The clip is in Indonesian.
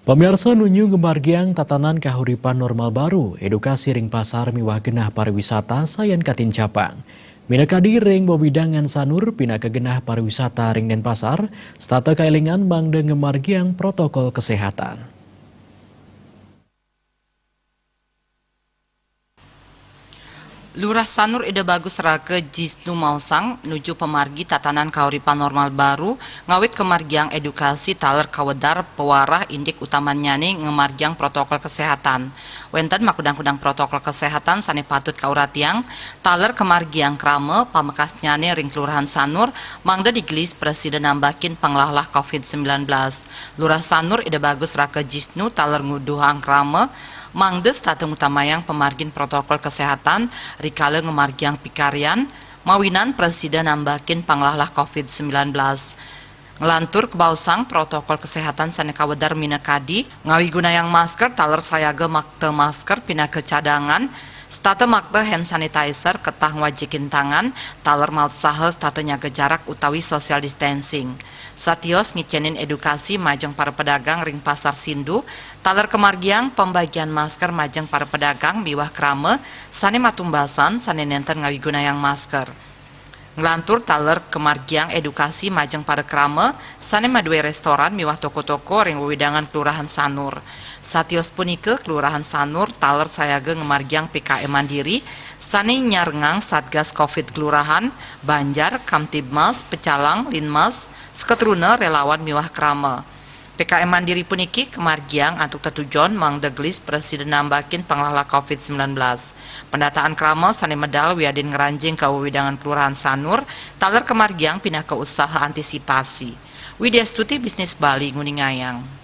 Pemirsa nunyu gemargiang tatanan kahuripan normal baru, edukasi ring pasar miwah genah pariwisata sayan katin capang. Minakadi ring bobidangan sanur pina ke genah pariwisata ring Denpasar, stata kailingan mangde gemargiang protokol kesehatan. Lurah Sanur Ida Bagus Rake Jisnu Mausang nuju pemargi tatanan kauripan normal baru ngawit kemargiang edukasi taler kawedar pewarah indik utamanya nih ngemargiang protokol kesehatan. Wenten makudang-kudang protokol kesehatan sane patut kauratiang taler kemargiang krame pamekasnya nih ring Kelurahan Sanur mangda digelis Presiden nambakin panglahlah COVID-19. Lurah Sanur Ida Bagus Rake Jisnu taler nguduhang krame mangdes tatung utamayang pemargin protokol kesehatan rikale ngemargiang pikarian mawinan Presiden nambakin panglahlah COVID-19 ngelantur kebausang protokol kesehatan sane kawedar minakadi ngawi gunayang masker taler sayaga makte masker pina kecadangan stata makte hand sanitizer ketah wajikin tangan taler malsahe stata nyaga jarak utawi social distancing. Satios ngicenin edukasi majeng para pedagang ring pasar Sindu taler kemargiang pembagian masker majeng para pedagang miwah krame sane matumbasan sane nenten ngawi gunayang masker. Ngelantur taler kemargiang edukasi majeng para krame sane madue restoran miwah toko-toko ring wewidangan Kelurahan Sanur. Satios punike Kelurahan Sanur taler sayaga ngemargiang PKM Mandiri sane nyarengang Satgas Covid Kelurahan Banjar Kamtibmas Pecalang Linmas seketruna relawan miwah krame. PKM Mandiri puniki kemargiang antuk tetujon mangdeglis Presiden nambakin panglahlah COVID-19. Pendataan krame sane medal wiadin ngeranjing ke wewidangan Kelurahan Sanur taler kemargiang pindah ke usaha antisipasi. Widya Stuti Bisnis Bali Nguningayang.